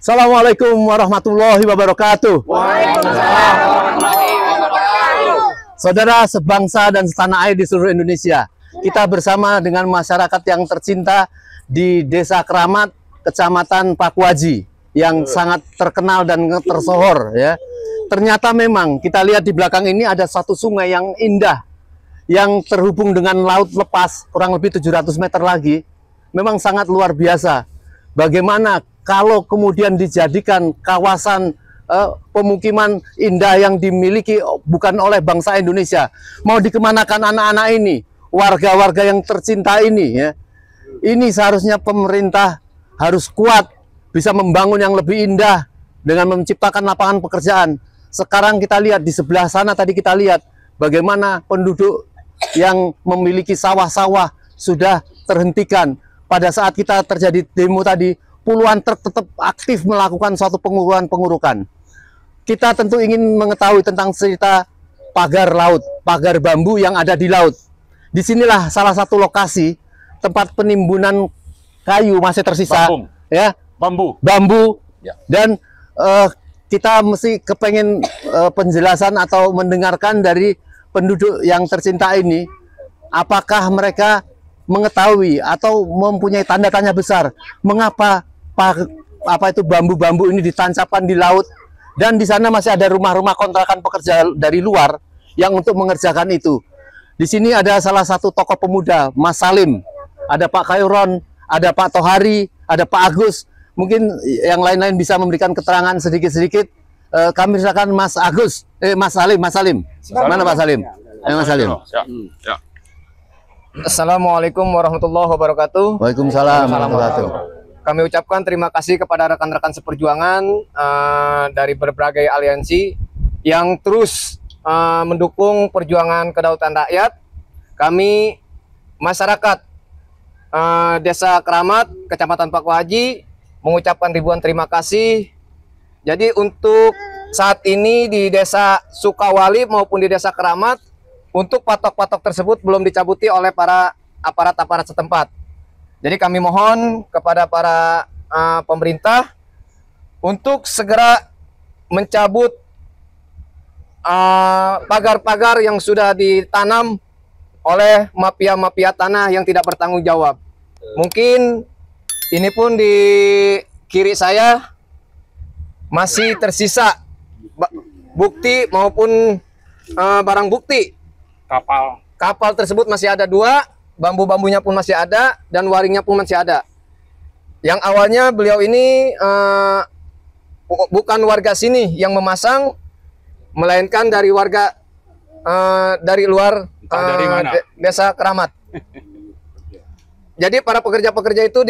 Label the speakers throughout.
Speaker 1: Assalamualaikum warahmatullahi wabarakatuh.
Speaker 2: Waalaikumsalam warahmatullahi wabarakatuh.
Speaker 1: Saudara sebangsa dan setanah air di seluruh Indonesia, kita bersama dengan masyarakat yang tercinta di Desa Keramat, Kecamatan Pakuaji, yang sangat terkenal dan tersohor ya. Ternyata memang kita lihat di belakang ini ada satu sungai yang indah, yang terhubung dengan laut lepas kurang lebih 700 meter lagi. Memang sangat luar biasa. Bagaimana kalau kemudian dijadikan kawasan pemukiman indah yang dimiliki bukan oleh bangsa Indonesia, mau dikemanakan anak-anak ini, warga-warga yang tercinta ini ya. Ini seharusnya pemerintah harus kuat, bisa membangun yang lebih indah dengan menciptakan lapangan pekerjaan. Sekarang kita lihat di sebelah sana, tadi kita lihat bagaimana penduduk yang memiliki sawah-sawah sudah terhentikan. Pada saat kita terjadi demo tadi, puluhan truk tetap aktif melakukan suatu pengurukan. Kita tentu ingin mengetahui tentang cerita pagar laut, pagar bambu yang ada di laut. Disinilah salah satu lokasi tempat penimbunan kayu masih tersisa, bambu. Ya. Dan kita mesti kepengen penjelasan atau mendengarkan dari penduduk yang tercinta ini, apakah mereka mengetahui atau mempunyai tanda tanya besar mengapa itu bambu-bambu ini ditancapkan di laut, dan di sana masih ada rumah-rumah kontrakan pekerja dari luar yang untuk mengerjakan itu. Di sini ada salah satu tokoh pemuda, Mas Salim, ada Pak Khairon, ada Pak Tohari, ada Pak Agus. Mungkin yang lain-lain bisa memberikan keterangan sedikit-sedikit. Kami silakan Mas Agus, Mas Salim. Mana Pak Salim? Mas Salim.
Speaker 2: Ya. Assalamualaikum warahmatullahi wabarakatuh.
Speaker 1: Waalaikumsalam warahmatullahi wabarakatuh.
Speaker 2: Kami ucapkan terima kasih kepada rekan-rekan seperjuangan dari berbagai aliansi yang terus mendukung perjuangan kedaulatan rakyat. Kami masyarakat Desa Keramat, Kecamatan Pakuaji mengucapkan ribuan terima kasih. Jadi untuk saat ini di Desa Sukawali maupun di Desa Keramat, untuk patok-patok tersebut belum dicabuti oleh para aparat-aparat setempat. Jadi kami mohon kepada para pemerintah untuk segera mencabut pagar-pagar yang sudah ditanam oleh mafia-mafia tanah yang tidak bertanggung jawab. Mungkin ini pun di kiri saya masih tersisa bukti maupun barang bukti. Kapal tersebut masih ada 2, bambu-bambunya pun masih ada, dan waringnya pun masih ada. Yang awalnya beliau ini bukan warga sini yang memasang, melainkan dari warga dari luar
Speaker 3: dari mana?
Speaker 2: Desa Keramat. Jadi para pekerja-pekerja itu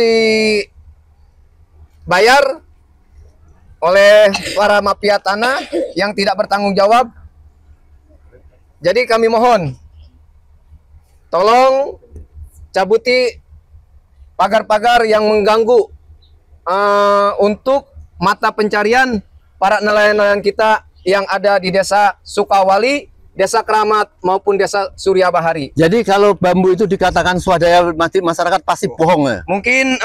Speaker 2: dibayar oleh para mafia tanah yang tidak bertanggung jawab. Jadi kami mohon, tolong cabuti pagar-pagar yang mengganggu untuk mata pencarian para nelayan-nelayan kita yang ada di Desa Sukawali, Desa Keramat maupun Desa Surya Bahari.
Speaker 1: Jadi kalau bambu itu dikatakan swadaya masyarakat pasti bohong ya?
Speaker 2: Mungkin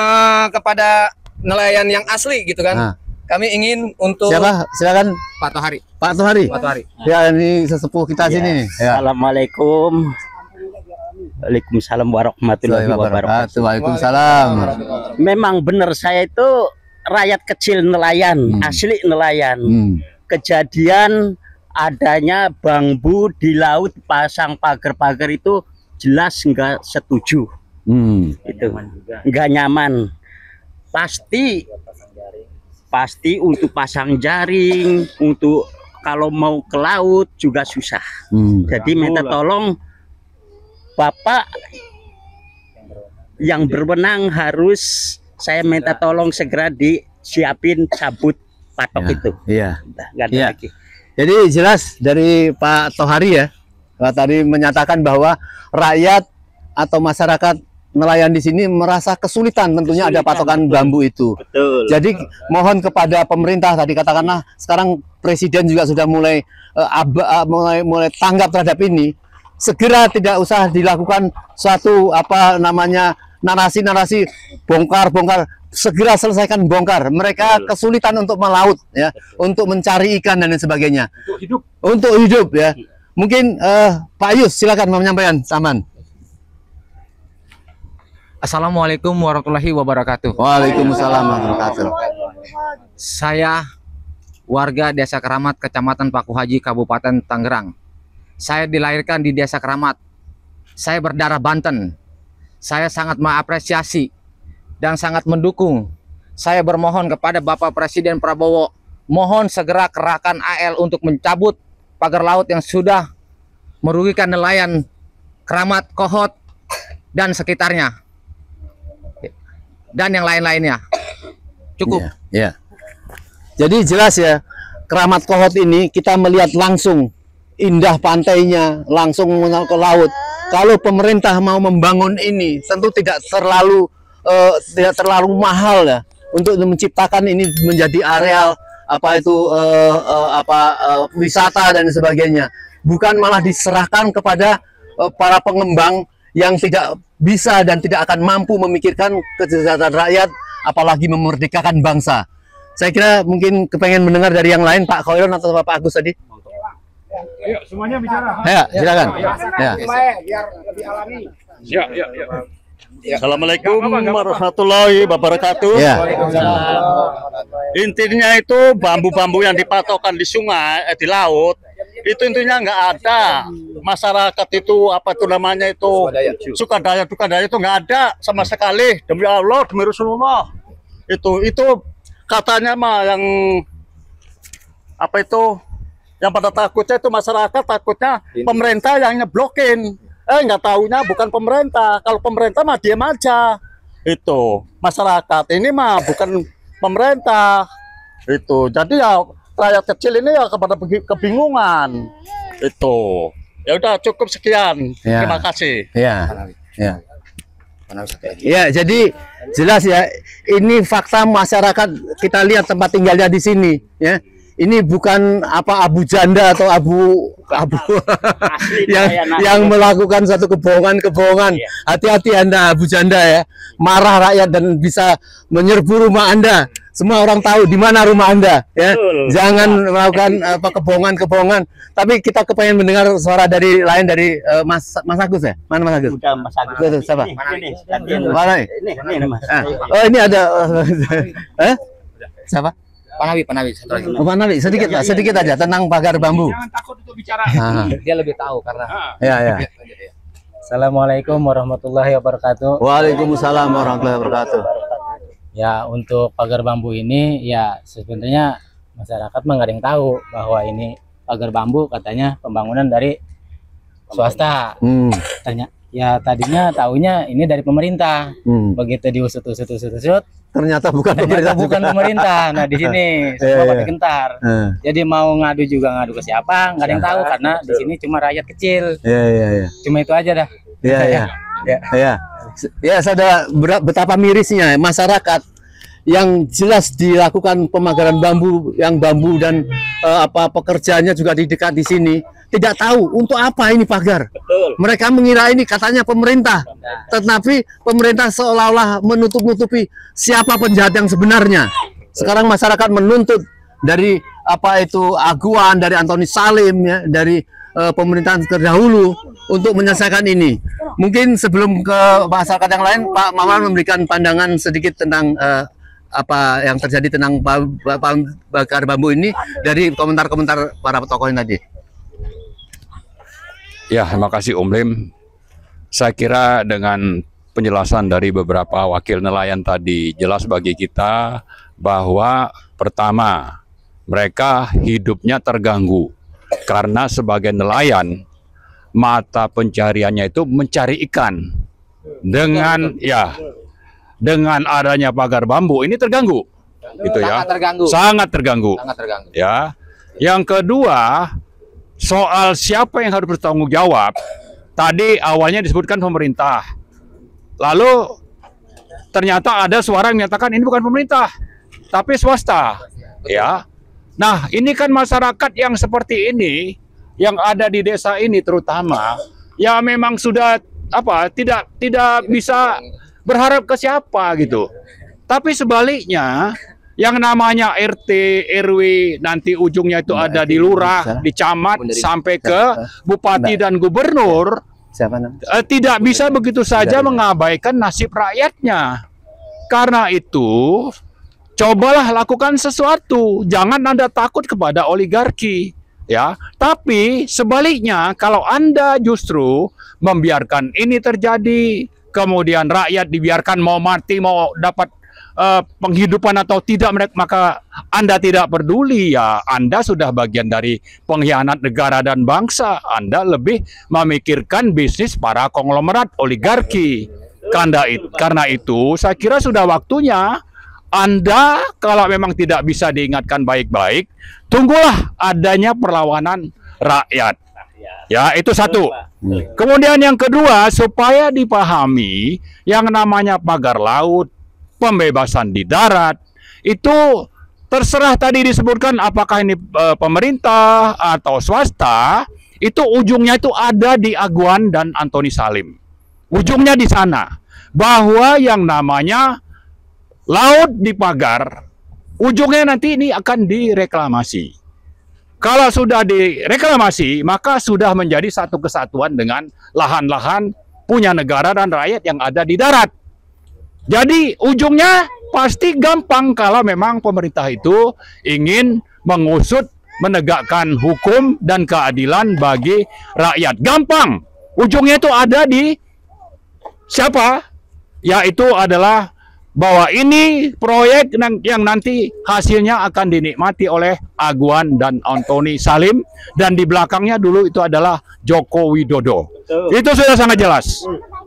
Speaker 2: kepada nelayan yang asli gitu kan. Kami ingin untuk
Speaker 1: siapa? Silakan
Speaker 2: Pak Tohari.
Speaker 1: Pak Tohari.
Speaker 2: Pak Tohari.
Speaker 1: Ya, ini sesepuh kita sini. Ya.
Speaker 4: Assalamualaikum. Waalaikumsalam warahmatullahi wabarakatuh.
Speaker 1: Waalaikumsalam.
Speaker 4: Memang benar, saya itu rakyat kecil nelayan, asli nelayan. Kejadian adanya bambu di laut pasang pagar-pagar itu jelas nggak setuju. Itu nggak nyaman. Pasti untuk pasang jaring, untuk kalau mau ke laut juga susah. Jadi minta tolong Bapak yang berwenang harus saya minta tolong segera disiapin cabut patok itu.
Speaker 1: Iya.
Speaker 4: Nggak ada lagi.
Speaker 1: Jadi jelas dari Pak Tohari ya, Pak tadi menyatakan bahwa rakyat atau masyarakat nelayan di sini merasa kesulitan tentunya ada patokan bambu itu.
Speaker 4: Betul.
Speaker 1: Jadi mohon kepada pemerintah, tadi katakanlah sekarang Presiden juga sudah mulai tanggap terhadap ini. Segera tidak usah dilakukan suatu narasi-narasi bongkar, segera selesaikan bongkar. Mereka kesulitan untuk melaut ya, untuk mencari ikan dan lain sebagainya. Untuk hidup ya. Mungkin Pak Yus silakan menyampaikan saman.
Speaker 2: Assalamualaikum warahmatullahi wabarakatuh.
Speaker 1: Waalaikumsalam warahmatullahi wabarakatuh.
Speaker 2: Saya warga Desa Keramat, Kecamatan Paku Haji, Kabupaten Tangerang. Saya dilahirkan di Desa Keramat. Saya berdarah Banten. Saya sangat mengapresiasi dan sangat mendukung. Saya bermohon kepada Bapak Presiden Prabowo, mohon segera kerahkan AL untuk mencabut pagar laut yang sudah merugikan nelayan Keramat, Kohot, dan sekitarnya. Dan yang lain-lainnya. Cukup.
Speaker 1: Ya. Jadi jelas ya, Keramat Kohot ini kita melihat langsung indah pantainya, langsung ke laut. Kalau pemerintah mau membangun ini, tentu tidak terlalu mahal ya untuk menciptakan ini menjadi areal wisata dan sebagainya. Bukan malah diserahkan kepada para pengembang yang tidak bisa dan tidak akan mampu memikirkan kesejahteraan rakyat, apalagi memerdekakan bangsa. Saya kira mungkin kepengen mendengar dari yang lain, Pak Khoiron atau Pak Agus tadi.
Speaker 3: Ayo, semuanya bicara.
Speaker 1: Ya, silakan. Ya.
Speaker 3: Biar lebih alami. Ya.
Speaker 4: Assalamualaikum warahmatullahi wabarakatuh.
Speaker 1: Ya.
Speaker 4: Intinya itu bambu-bambu yang dipatokkan di sungai, di laut, itu intinya nggak ada. Masyarakat itu apa itu namanya itu sukadaya itu nggak ada sama sekali. Demi Allah, demi Rasulullah. Itu katanya mah yang apa itu yang pada takutnya itu masyarakat takutnya pemerintah yang nyeblokin. Nggak taunya bukan pemerintah. Kalau pemerintah mah diam aja. Itu masyarakat ini mah bukan pemerintah. Itu jadi ya rakyat kecil ini ya kepada kebingungan. Itu ya udah cukup sekian.
Speaker 1: Ya.
Speaker 4: Terima kasih.
Speaker 1: Ya, jadi jelas ya, ini fakta masyarakat. Kita lihat tempat tinggalnya di sini ya. Ini bukan abu janda atau abu yang melakukan satu kebohongan. Hati-hati Anda abu janda ya. Marah rakyat dan bisa menyerbu rumah Anda. Semua orang tahu di mana rumah Anda ya. Jangan melakukan kebohongan. Tapi kita kepengen mendengar suara dari Mas Agus ya. Mana Mas Agus?
Speaker 4: Udah Mas Agus.
Speaker 1: Itu siapa?
Speaker 4: Mana? Ini Mas.
Speaker 1: Oh, ini ada siapa?
Speaker 2: Pak Nabi, satu lagi.
Speaker 1: Pak Nabi, sedikit aja tentang pagar bambu.
Speaker 3: Jangan takut untuk bicara.
Speaker 2: Dia lebih tahu karena.
Speaker 1: Ya.
Speaker 5: Assalamualaikum warahmatullahi wabarakatuh.
Speaker 1: Waalaikumsalam warahmatullahi wabarakatuh.
Speaker 5: Ya, untuk pagar bambu ini ya sebenarnya masyarakat nggak ada yang tahu bahwa ini pagar bambu katanya pembangunan dari swasta. Tadinya taunya ini dari pemerintah. Begitu diusut-usut
Speaker 1: ternyata bukan
Speaker 5: pemerintah. Nah, di sini semua pada gentar. Jadi mau ngadu juga ngadu ke siapa nggak ada yang tahu karena di sini cuma rakyat kecil. Cuma itu aja dah.
Speaker 1: Ya, saudara, betapa mirisnya masyarakat yang jelas dilakukan pemagaran bambu, yang bambu dan pekerjaannya juga di dekat di sini, tidak tahu untuk apa ini pagar.
Speaker 4: Betul.
Speaker 1: Mereka mengira ini katanya pemerintah, tetapi pemerintah seolah-olah menutup-nutupi siapa penjahat yang sebenarnya. Sekarang masyarakat menuntut dari aguan dari Antoni Salim ya, dari pemerintahan terdahulu untuk menyelesaikan ini. Mungkin sebelum ke masyarakat yang lain, Pak Maman memberikan pandangan sedikit tentang apa yang terjadi tentang bakar bambu ini dari komentar-komentar para tokoh ini tadi.
Speaker 6: Ya, terima kasih Om Lim. Saya kira dengan penjelasan dari beberapa wakil nelayan tadi, jelas bagi kita bahwa pertama, mereka hidupnya terganggu. Karena sebagai nelayan, mata pencariannya itu mencari ikan. Dengan adanya pagar bambu, ini terganggu. Gitu ya. Sangat terganggu. Ya. Yang kedua, soal siapa yang harus bertanggung jawab, tadi awalnya disebutkan pemerintah. Lalu ternyata ada suara yang menyatakan ini bukan pemerintah, tapi swasta. Ya. Nah, ini kan masyarakat yang seperti ini, yang ada di desa ini terutama, ya memang sudah tidak bisa berharap ke siapa gitu. Tapi sebaliknya, yang namanya RT, RW, nanti ujungnya itu ada di lurah, di camat, sampai ke bupati dan gubernur, tidak bisa begitu saja mengabaikan nasib rakyatnya. Karena itu, cobalah lakukan sesuatu, jangan Anda takut kepada oligarki. Ya, tapi sebaliknya kalau Anda justru membiarkan ini terjadi, kemudian rakyat dibiarkan mau mati, mau dapat penghidupan atau tidak, maka Anda tidak peduli, ya Anda sudah bagian dari pengkhianat negara dan bangsa. Anda lebih memikirkan bisnis para konglomerat oligarki. Karena itu saya kira sudah waktunya Anda, kalau memang tidak bisa diingatkan baik-baik, tunggulah adanya perlawanan rakyat. Ya, itu satu. Kemudian yang kedua, supaya dipahami yang namanya pagar laut, pembebasan di darat, itu terserah tadi disebutkan apakah ini pemerintah atau swasta, itu ujungnya itu ada di Aguan dan Antoni Salim. Ujungnya di sana, bahwa yang namanya laut dipagar, ujungnya nanti ini akan direklamasi. Kalau sudah direklamasi, maka sudah menjadi satu kesatuan dengan lahan-lahan punya negara dan rakyat yang ada di darat. Jadi ujungnya pasti gampang kalau memang pemerintah itu ingin mengusut, menegakkan hukum dan keadilan bagi rakyat. Gampang. Ujungnya itu ada di siapa? Yaitu adalah bahwa ini proyek yang nanti hasilnya akan dinikmati oleh Aguan dan Antoni Salim, dan di belakangnya dulu itu adalah Joko Widodo. Itu sudah sangat jelas.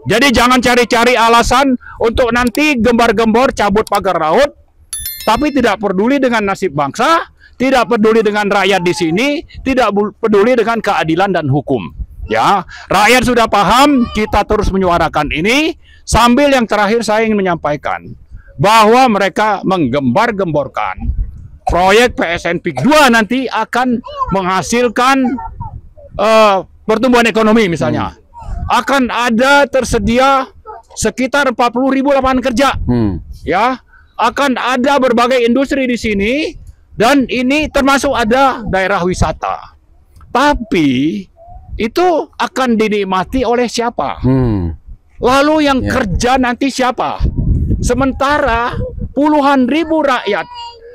Speaker 6: Jadi jangan cari-cari alasan untuk nanti gembar-gembor cabut pagar laut, tapi tidak peduli dengan nasib bangsa, tidak peduli dengan rakyat di sini, tidak peduli dengan keadilan dan hukum. Ya, rakyat sudah paham, kita terus menyuarakan ini. Sambil yang terakhir saya ingin menyampaikan bahwa mereka menggembar-gemborkan proyek PSN PIK 2 nanti akan menghasilkan pertumbuhan ekonomi misalnya. Akan ada tersedia sekitar 40.000 lapangan kerja. Ya, akan ada berbagai industri di sini, dan ini termasuk ada daerah wisata. Tapi itu akan dinikmati oleh siapa? Lalu yang kerja nanti siapa? Sementara puluhan ribu rakyat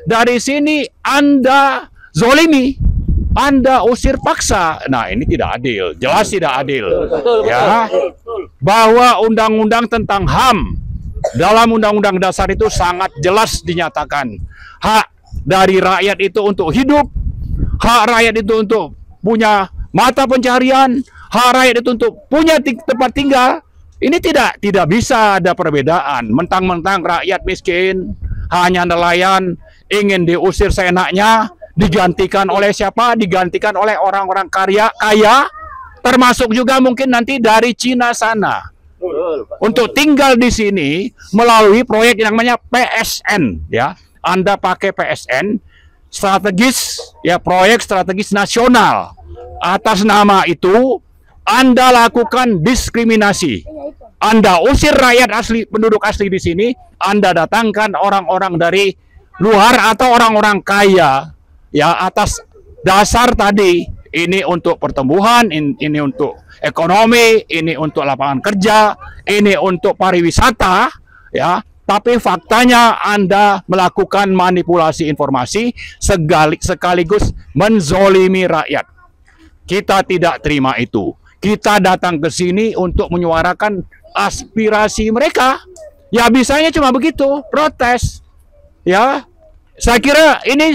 Speaker 6: dari sini Anda zolimi, Anda usir paksa. Nah, ini tidak adil, jelas tidak adil. Ya, bahwa undang-undang tentang HAM dalam Undang-Undang Dasar itu sangat jelas dinyatakan hak dari rakyat itu untuk hidup, hak rakyat itu untuk punya mata pencarian, hak rakyat itu untuk punya tempat tinggal. Ini tidak bisa ada perbedaan. Mentang-mentang rakyat miskin, hanya nelayan, ingin diusir seenaknya, digantikan oleh siapa? Digantikan oleh orang-orang kaya, termasuk juga mungkin nanti dari Cina sana. Untuk tinggal di sini melalui proyek yang namanya PSN, ya. Anda pakai PSN strategis, ya, proyek strategis nasional. Atas nama itu Anda lakukan diskriminasi. Anda usir rakyat asli, penduduk asli di sini, Anda datangkan orang-orang dari luar atau orang-orang kaya, ya, atas dasar tadi ini untuk pertumbuhan, ini untuk ekonomi, ini untuk lapangan kerja, ini untuk pariwisata, ya. Tapi faktanya Anda melakukan manipulasi informasi sekaligus menzolimi rakyat. Kita tidak terima itu. Kita datang ke sini untuk menyuarakan aspirasi mereka. Ya bisanya cuma begitu, protes. Ya, saya kira ini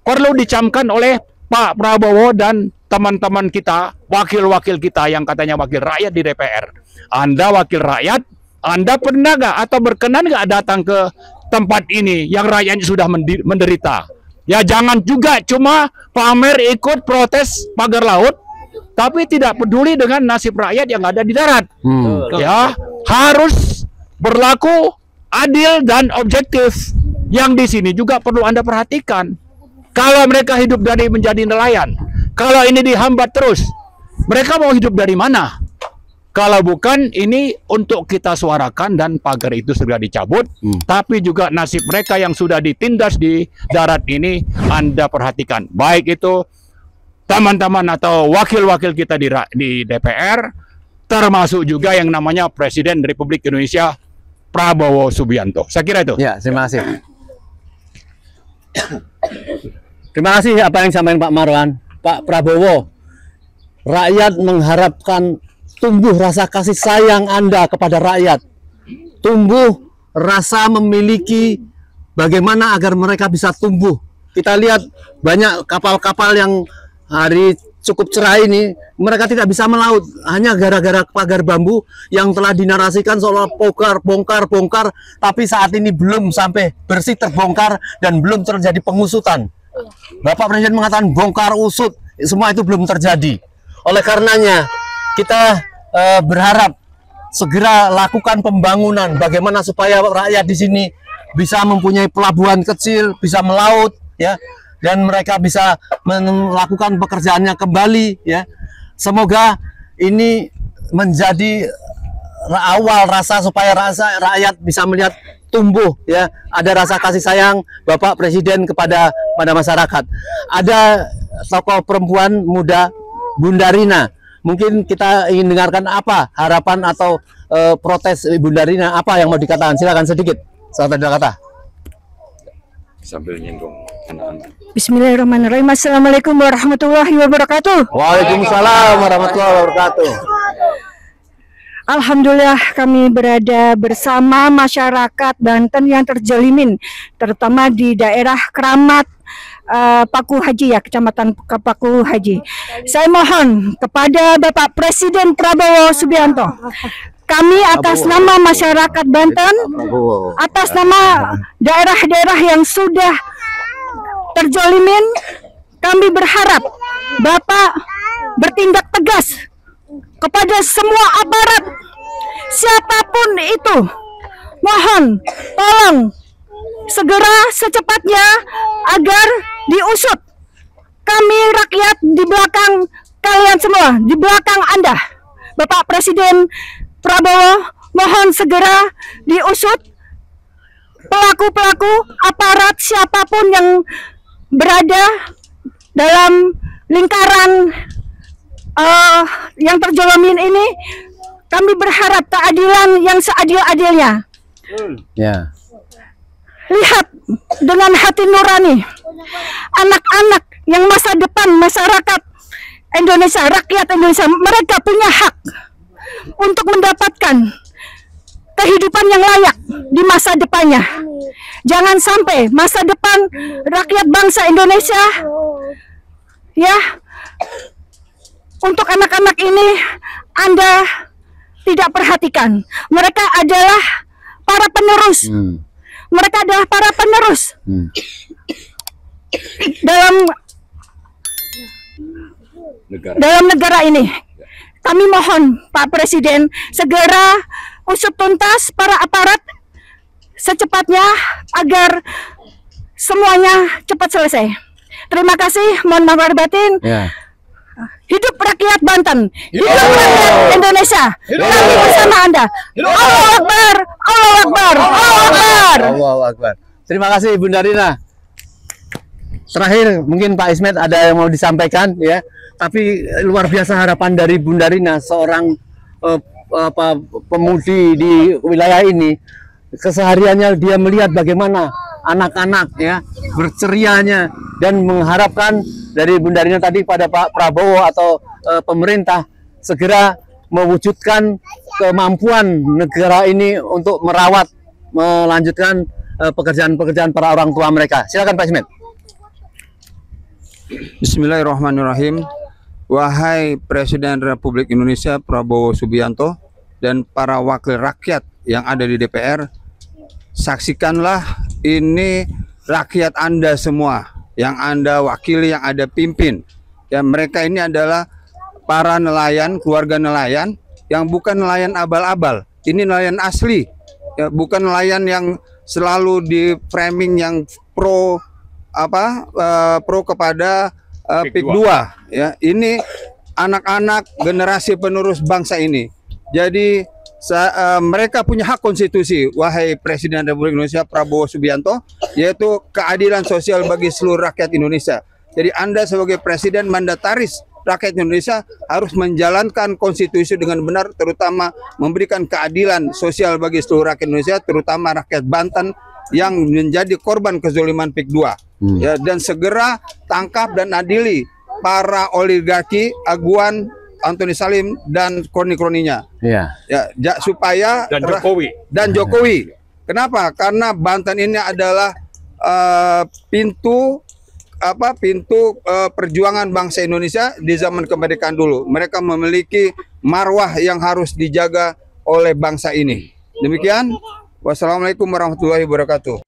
Speaker 6: perlu dicamkan oleh Pak Prabowo dan teman-teman kita, wakil-wakil kita yang katanya wakil rakyat di DPR. Anda wakil rakyat, Anda pernah nggak atau berkenan nggak datang ke tempat ini yang rakyatnya sudah menderita? Ya jangan juga cuma pamer ikut protes pagar laut, tapi tidak peduli dengan nasib rakyat yang ada di darat. Ya, harus berlaku adil dan objektif. Yang di sini juga perlu Anda perhatikan. Kalau mereka hidup dari menjadi nelayan, kalau ini dihambat terus, mereka mau hidup dari mana? Kalau bukan, ini untuk kita suarakan dan pagar itu segera dicabut. Tapi juga nasib mereka yang sudah ditindas di darat ini Anda perhatikan. Baik itu teman-teman atau wakil-wakil kita di DPR, termasuk juga yang namanya Presiden Republik Indonesia Prabowo Subianto. Saya kira itu.
Speaker 1: Ya, terima kasih. Terima kasih apa yang disampaikan Pak Marwan. Pak Prabowo, rakyat mengharapkan tumbuh rasa kasih sayang Anda kepada rakyat. Tumbuh rasa memiliki bagaimana agar mereka bisa tumbuh. Kita lihat banyak kapal-kapal yang hari cukup cerah ini, mereka tidak bisa melaut. Hanya gara-gara pagar bambu yang telah dinarasikan seolah bongkar, tapi saat ini belum sampai bersih terbongkar dan belum terjadi pengusutan. Bapak Presiden mengatakan bongkar usut, semua itu belum terjadi. Oleh karenanya, kita berharap segera lakukan pembangunan bagaimana supaya rakyat di sini bisa mempunyai pelabuhan kecil, bisa melaut ya, dan mereka bisa melakukan pekerjaannya kembali ya. Semoga ini menjadi awal rasa supaya rakyat bisa melihat tumbuh ya, ada rasa kasih sayang Bapak Presiden kepada masyarakat. Ada tokoh perempuan muda Bunda Rina. Mungkin kita ingin dengarkan apa harapan atau protes Bunda Rina, apa yang mau dikatakan? Silakan sedikit, satu kata.
Speaker 6: Sambil nyinggung anak-anak.
Speaker 7: Bismillahirrahmanirrahim. Assalamualaikum warahmatullahi wabarakatuh.
Speaker 1: Waalaikumsalam warahmatullahi wabarakatuh.
Speaker 7: Alhamdulillah kami berada bersama masyarakat Banten yang terjelimin, terutama di daerah Keramat, Paku Haji ya, Kecamatan Paku Haji. Saya mohon kepada Bapak Presiden Prabowo Subianto, kami atas nama masyarakat Banten, atas nama daerah-daerah yang sudah terjolimin, kami berharap Bapak bertindak tegas kepada semua aparat, siapapun itu. Mohon, tolong segera secepatnya agar diusut. Kami rakyat di belakang kalian semua, di belakang Anda. Bapak Presiden Prabowo, mohon segera diusut pelaku-pelaku aparat siapapun yang berada dalam lingkaran yang terjolimin ini. Kami berharap keadilan yang seadil-adilnya.
Speaker 1: Ya.
Speaker 7: Lihat dengan hati nurani anak-anak yang masa depan masyarakat Indonesia, rakyat Indonesia, mereka punya hak untuk mendapatkan kehidupan yang layak di masa depannya. Jangan sampai masa depan rakyat bangsa Indonesia ya, untuk anak-anak ini Anda tidak perhatikan. Mereka adalah para penerus. Mereka adalah para penerus dalam negara ini. Kami mohon Pak Presiden segera usut tuntas para aparat secepatnya agar semuanya cepat selesai. Terima kasih, mohon maaf lahir batin. Hidup rakyat Banten, hidup rakyat Indonesia. Kami bersama Anda. Allahu Akbar, Allahu Akbar, Allahu Akbar.
Speaker 1: Allahu Akbar. Terima kasih Bunda Rina. Terakhir mungkin Pak Ismet ada yang mau disampaikan ya. Tapi luar biasa harapan dari Bunda Rina, seorang pemudi di wilayah ini. Kesehariannya dia melihat bagaimana anak-anak ya bercerianya, dan mengharapkan dari Bunda Rina tadi pada Pak Prabowo atau pemerintah segera mewujudkan kemampuan negara ini untuk merawat, melanjutkan pekerjaan-pekerjaan para orang tua mereka. Silakan Pak Ismet.
Speaker 8: Bismillahirrahmanirrahim. Wahai Presiden Republik Indonesia Prabowo Subianto dan para wakil rakyat yang ada di DPR, saksikanlah ini rakyat Anda semua, yang Anda wakili, yang Anda pimpin. Ya, mereka ini adalah para nelayan, keluarga nelayan yang bukan nelayan abal-abal. Ini nelayan asli. Ya, bukan nelayan yang selalu di framing yang pro kepada PIK 2 ya. Ini anak-anak generasi penerus bangsa ini. Jadi mereka punya hak konstitusi, wahai Presiden Republik Indonesia Prabowo Subianto, yaitu keadilan sosial bagi seluruh rakyat Indonesia. Jadi Anda sebagai Presiden mandataris rakyat Indonesia harus menjalankan konstitusi dengan benar, terutama memberikan keadilan sosial bagi seluruh rakyat Indonesia, terutama rakyat Banten yang menjadi korban kezoliman PIK 2. Ya, dan segera tangkap dan adili para oligarki, aguan, Antoni Salim dan kroni-kroninya. Ya, supaya dan Jokowi. Kenapa? Karena Banten ini adalah pintu perjuangan bangsa Indonesia di zaman kemerdekaan dulu. Mereka memiliki marwah yang harus dijaga oleh bangsa ini. Demikian. Wassalamualaikum warahmatullahi wabarakatuh.